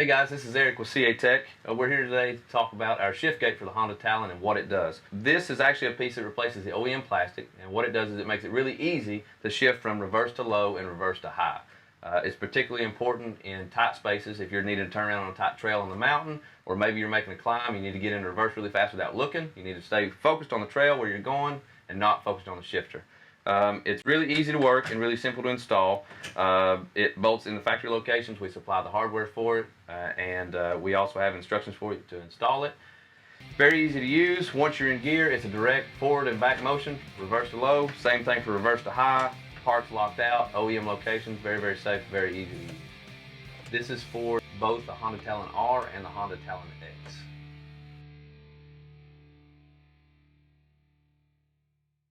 Hey guys, this is Eric with CA Tech. We're here today to talk about our shift gate for the Honda Talon and what it does. This is actually a piece that replaces the OEM plastic, and what it does is it makes it really easy to shift from reverse to low and reverse to high. It's particularly important in tight spaces if you're needing to turn around on a tight trail on the mountain, or maybe you're making a climb, you need to get in reverse really fast without looking. You need to stay focused on the trail where you're going and not focused on the shifter. It's really easy to work and really simple to install. It bolts in the factory locations. We supply the hardware for it, and we also have instructions for you to install it. Very easy to use. Once you're in gear, it's a direct forward and back motion, reverse to low. Same thing for reverse to high. Parts locked out, OEM locations, very, very safe, very easy to use. This is for both the Honda Talon R and the Honda Talon X.